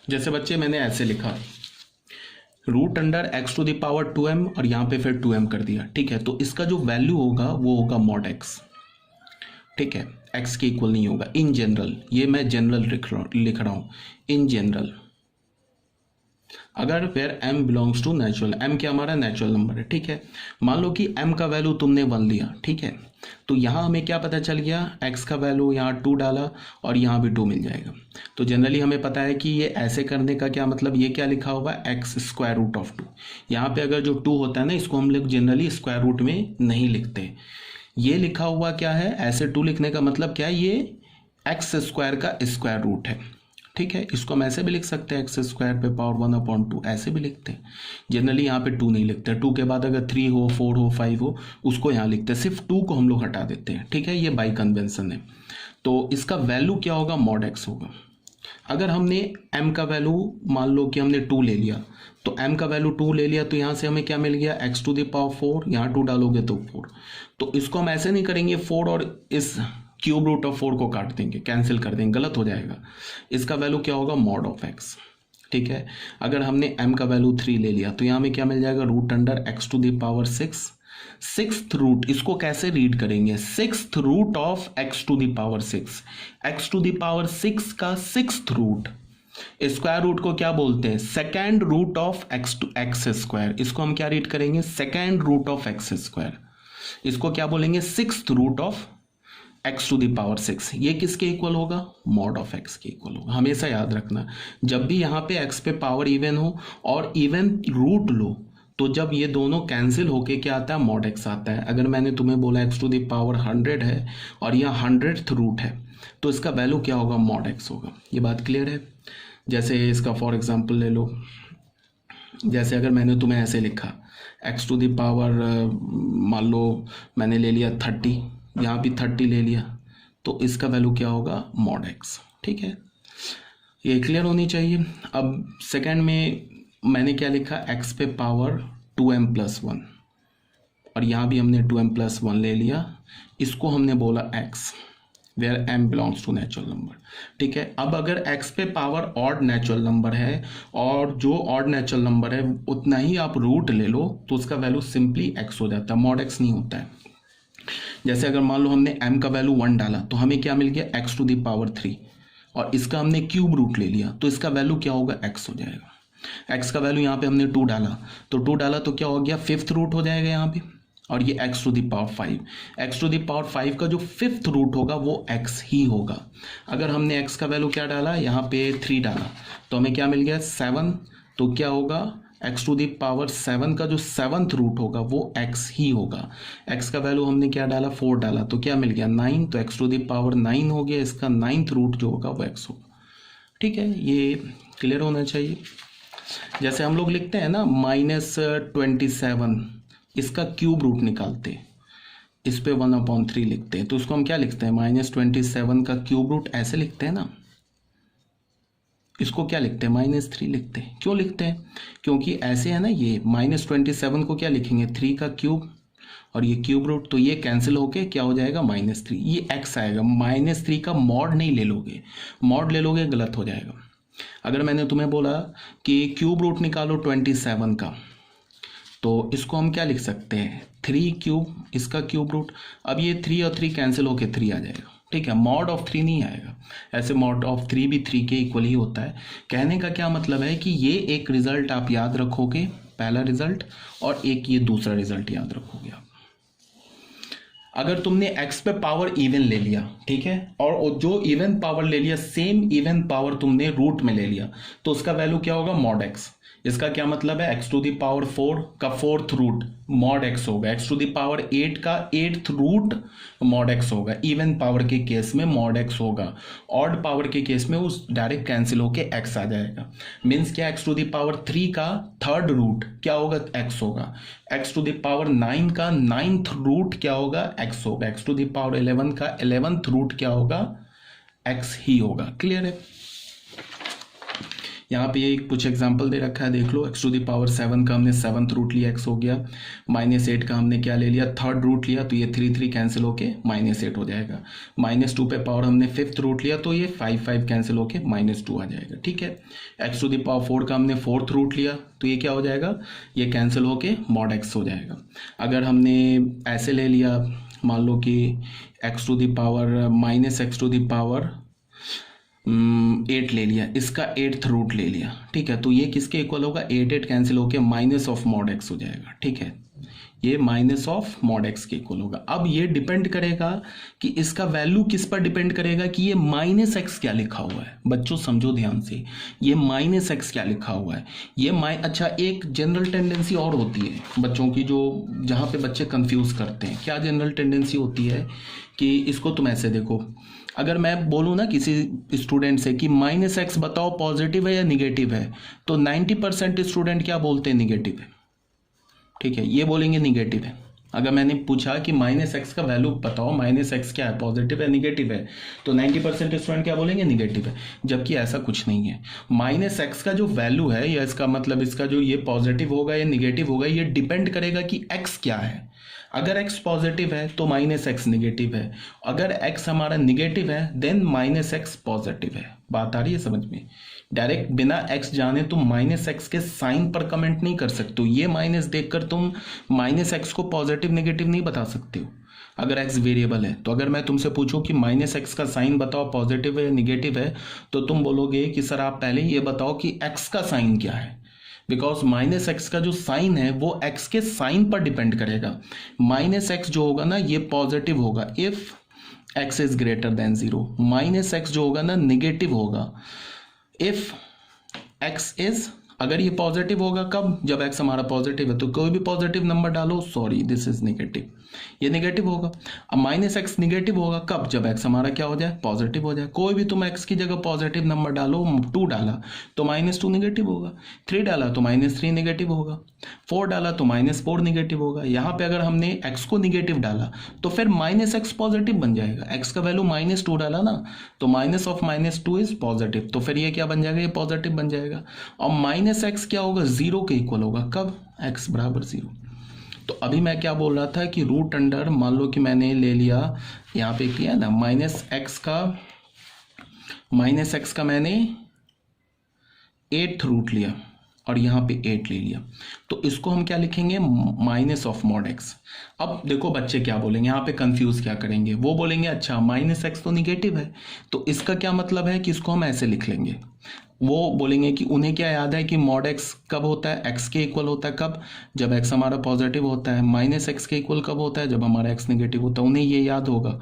जैसे बच्चे मैंने ऐसे लिखा root under x to the power 2m और यहाँ पे फिर 2m कर दिया, ठीक है। तो इसका जो वैल्यू होगा वो होगा मॉड एक्स, ठीक है। एक्स के इक्वल नहीं होगा इन जनरल, ये मैं जनरल लिख रहा हूँ इन जनरल। अगर where m belongs to natural, m क्या हमारा नेचुरल नंबर है, ठीक है। मान लो कि m का वैल्यू तुमने 1 लिया, ठीक है। तो यहाँ हमें क्या पता चल गया, x का वैल्यू यहाँ 2 डाला और यहाँ भी 2 मिल जाएगा। तो जनरली हमें पता है कि ये ऐसे करने का क्या मतलब, ये क्या लिखा होगा एक्स स्क्वायर रूट ऑफ 2। यहाँ पे अगर जो 2 होता है ना, इसको हम लोग जनरली स्क्वायर रूट में नहीं लिखते। ये लिखा हुआ क्या है, ऐसे 2 लिखने का मतलब क्या है, ये एक्स स्क्वायर का स्क्वायर रूट है, ठीक है। इसको हम ऐसे भी लिख सकते हैं एक्स स्क्वायर पे पावर 1/2, ऐसे भी लिखते हैं। जनरली यहाँ पे 2 नहीं लिखते, 2 के बाद अगर 3 हो 4 हो 5 हो उसको यहाँ लिखते हैं, सिर्फ 2 को हम लोग हटा देते हैं, ठीक है। ये बाई कन्वेंशन है। तो इसका वैल्यू क्या होगा, मॉड एक्स होगा। अगर हमने m का वैल्यू मान लो कि हमने 2 ले लिया, तो m का वैल्यू 2 ले लिया, तो यहाँ से हमें क्या मिल गया x टू द पावर 4, यहाँ 2 डालोगे तो 4। तो इसको हम ऐसे नहीं करेंगे 4 और इस क्यूब रूट ऑफ 4 को काट देंगे, कैंसिल कर देंगे, गलत हो जाएगा। इसका वैल्यू क्या होगा, मॉड ऑफ x, ठीक है। अगर हमने m का वैल्यू 3 ले लिया, तो यहाँ में क्या मिल जाएगा, root under x to the power 6, sixth root, इसको कैसे रीड करेंगे, sixth root of x to the power 6, x to the power 6 का सिक्स्थ रूट, स्क्वायर रूट को क्या बोलते हैं, second root of x square. इसको हम क्या रीड करेंगे, second root of x square. इसको क्या बोलेंगे, sixth root of x to the power 6। ये किसके इक्वल होगा, मॉड ऑफ एक्स के इक्वल होगा। हमेशा याद रखना, जब भी यहाँ पे एक्स पे पावर इवन हो और इवन रूट लो, तो जब ये दोनों कैंसिल होके क्या आता है, मॉड एक्स आता है। अगर मैंने तुम्हें बोला एक्स टू द पावर 100 है और यह 100th रूट है, तो इसका वैल्यू क्या होगा, मॉड एक्स होगा। ये बात क्लियर है। जैसे इसका फॉर एग्जांपल ले लो, जैसे अगर मैंने तुम्हें ऐसे लिखा एक्स टू द पावर, मान लो मैंने ले लिया 30, यहाँ भी 30 ले लिया, तो इसका वैल्यू क्या होगा, मॉड एक्स, ठीक है। ये क्लियर होनी चाहिए। अब सेकंड में मैंने क्या लिखा, x पे पावर 2m+1 और यहाँ भी हमने 2m+1 ले लिया, इसको हमने बोला x, where m belongs to natural number, ठीक है। अब अगर x पे पावर ऑड नेचुरल नंबर है और जो ऑड नेचुरल नंबर है उतना ही आप रूट ले लो, तो उसका वैल्यू सिंपली x हो जाता है, मॉड x नहीं होता है। जैसे अगर मान लो हमने m का वैल्यू 1 डाला, तो हमें क्या मिल गया, x टू द पावर 3 और इसका हमने क्यूब रूट ले लिया, तो इसका वैल्यू क्या होगा, x हो जाएगा। x का वैल्यू यहाँ पे हमने 2 डाला, तो 2 डाला तो क्या हो गया, 5th रूट हो जाएगा यहाँ पे, और ये x to the power 5, x to the power 5 का जो 5th रूट होगा वो x ही होगा। अगर हमने x का वैल्यू क्या डाला, यहाँ पे 3 डाला, तो हमें क्या मिल गया 7, तो क्या होगा, x टू द पावर 7 का जो 7th रूट होगा वो x ही होगा। x का वैल्यू हमने क्या डाला, 4 डाला, तो क्या मिल गया 9, तो x टू द पावर 9 हो गया, इसका 9th रूट जो होगा वो x होगा, ठीक है। ये क्लियर होना चाहिए। जैसे हम लोग लिखते हैं ना -27, इसका क्यूब रूट निकालते, इस पे 1/3 लिखते हैं, तो उसको हम क्या लिखते हैं, -27 का क्यूब रूट ऐसे लिखते हैं ना, इसको क्या लिखते हैं, -3 लिखते हैं। क्यों लिखते हैं, क्योंकि ऐसे है ना, ये -27 को क्या लिखेंगे, 3 का क्यूब और ये क्यूब रूट, तो ये कैंसिल होके क्या हो जाएगा, -3, ये x आएगा। -3 का मॉड नहीं ले लोगे, मॉड ले लोगे गलत हो जाएगा। अगर मैंने तुम्हें बोला कि क्यूब रूट निकालो 27 का, तो इसको हम क्या लिख सकते हैं, 3 क्यूब, इसका क्यूब रूट। अब ये 3 और 3 कैंसिल होके 3 आ जाएगा, ठीक है। मॉड ऑफ 3 नहीं आएगा, ऐसे मॉड ऑफ 3 भी 3 के इक्वल ही होता है। कहने का क्या मतलब है कि ये एक रिजल्ट आप याद रखोगे, पहला रिजल्ट, और एक ये दूसरा रिजल्ट याद रखोगे आप। अगर तुमने x पे पावर इवन ले लिया, ठीक है, और जो इवन पावर ले लिया सेम इवन पावर तुमने रूट में ले लिया, तो उसका वैल्यू क्या होगा, मॉड x। इसका क्या मतलब है, x टू द पावर 4 का 4th रूट मॉड x होगा, x टू द पावर 8 का 8th रूट मॉड x होगा। इवन पावर के केस में मॉड x होगा, ऑड पावर के केस में उस डायरेक्ट कैंसिल होके x आ जाएगा। मीन्स क्या, x टू द पावर 3 का 3rd रूट क्या होगा, x होगा। x टू द पावर 9 का 9th रूट क्या होगा, x होगा। x टू द पावर 11 का 11th रूट क्या होगा, x ही होगा। क्लियर है। यहाँ पे ये कुछ एग्जांपल दे रखा है, देख लो। x टू द पावर 7 का हमने 7th रूट लिया, x हो गया। -8 का हमने क्या ले लिया, 3rd रूट लिया, तो ये 3 कैंसिल होके -8 हो जाएगा। -2 पे पावर हमने 5th रूट लिया, तो ये 5 कैंसिल होके -2 आ जाएगा, ठीक है। x टू द पावर 4 का हमने 4th रूट लिया, तो ये क्या हो जाएगा, ये कैंसिल होके mod x हो जाएगा। अगर हमने ऐसे ले लिया, मान लो कि x to the power -x to the power 8 ले लिया, इसका 8th रूट ले लिया, ठीक है। तो ये किसके इक्वल होगा, 8 कैंसिल होके माइनस ऑफ mod x हो जाएगा, ठीक है। ये माइनस ऑफ mod x के इक्वल होगा। अब ये डिपेंड करेगा कि इसका वैल्यू किस पर डिपेंड करेगा, कि ये -x क्या लिखा हुआ है। बच्चों समझो ध्यान से, ये -x क्या लिखा हुआ है, ये अच्छा एक जनरल टेंडेंसी और होती है बच्चों की, जो जहाँ पे बच्चे कंफ्यूज करते हैं। क्या जनरल टेंडेंसी होती है कि इसको तुम ऐसे देखो, अगर मैं बोलूँ ना किसी स्टूडेंट से कि -x बताओ पॉजिटिव है या निगेटिव है, तो 90% स्टूडेंट क्या बोलते हैं, निगेटिव है, ठीक है, ये बोलेंगे निगेटिव है। अगर मैंने पूछा कि -x का वैल्यू बताओ, -x क्या है, पॉजिटिव है निगेटिव है, तो 90% स्टूडेंट क्या बोलेंगे, निगेटिव है। जबकि ऐसा कुछ नहीं है। -x का जो वैल्यू है, या इसका मतलब इसका जो ये पॉजिटिव होगा या निगेटिव होगा, ये डिपेंड करेगा कि x क्या है। अगर x पॉजिटिव है तो -x निगेटिव है, अगर x हमारा निगेटिव है देन -x पॉजिटिव है। बात आ रही है समझ में। डायरेक्ट बिना x जाने तुम -x के साइन पर कमेंट नहीं कर सकते हो। ये माइनस देखकर तुम -x को पॉजिटिव नेगेटिव नहीं बता सकते हो अगर x वेरिएबल है। तो अगर मैं तुमसे पूछूं कि -x का साइन बताओ पॉजिटिव है या निगेटिव है, तो तुम बोलोगे कि सर आप पहले ये बताओ कि x का साइन क्या है, बिकॉज -x का जो साइन है वो x के साइन पर डिपेंड करेगा। -x जो होगा ना ये पॉजिटिव होगा if x is greater than 0, -x जो होगा ना निगेटिव होगा इफ x इज, अगर ये पॉजिटिव होगा कब, जब x हमारा पॉजिटिव है। तो कोई भी पॉजिटिव नंबर डालो, सॉरी दिस इज नेगेटिव, ये नेगेटिव होगा। अब -x नेगेटिव होगा कब, जब x हमारा क्या हो जाए, पॉजिटिव हो जाए। कोई भी तुम x की जगह पॉजिटिव नंबर डालो, 2 डाला तो -2 नेगेटिव होगा, 3 डाला तो -3 नेगेटिव होगा, 4 डाला तो -4 नेगेटिव होगा। यहाँ पे अगर हमने x को निगेटिव डाला तो फिर -x पॉजिटिव बन जाएगा। x का वैल्यू -2 डाला ना, तो माइनस ऑफ -2 इज पॉजिटिव, तो फिर ये क्या बन जाएगा, ये पॉजिटिव बन जाएगा। और -x क्या होगा, 0 के इक्वल होगा, कब, x बराबर 0। तो अभी मैं क्या बोल रहा था कि रूट अंडर, मान लो कि मैंने ले लिया यहाँ पे किया ना -x का मैंने 8th रूट लिया और यहाँ पे 8 ले लिया, तो इसको हम क्या लिखेंगे, माइनस ऑफ mod x। अब देखो बच्चे क्या बोलेंगे, यहाँ पे कंफ्यूज क्या करेंगे, वो बोलेंगे अच्छा -x तो निगेटिव है, तो इसका क्या मतलब है कि इसको हम ऐसे लिख लेंगे। वो बोलेंगे कि उन्हें क्या याद है कि mod x कब होता है, x के इक्वल होता है कब, जब x हमारा पॉजिटिव होता है। -x के इक्वल कब होता है, जब हमारा x नेगेटिव होता है। उन्हें ये याद होगा,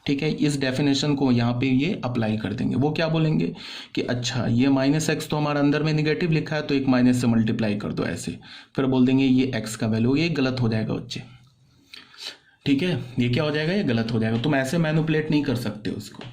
ठीक है। इस डेफिनेशन को यहाँ पे ये अप्लाई कर देंगे। वो क्या बोलेंगे कि अच्छा ये -x तो हमारा अंदर में निगेटिव लिखा है, तो एक माइनस से मल्टीप्लाई कर दो ऐसे, फिर बोल देंगे ये x का वैल्यू, ये गलत हो जाएगा बच्चे, ठीक है। ये क्या हो जाएगा, ये गलत हो जाएगा। तुम ऐसे मैनिपुलेट नहीं कर सकते उसको।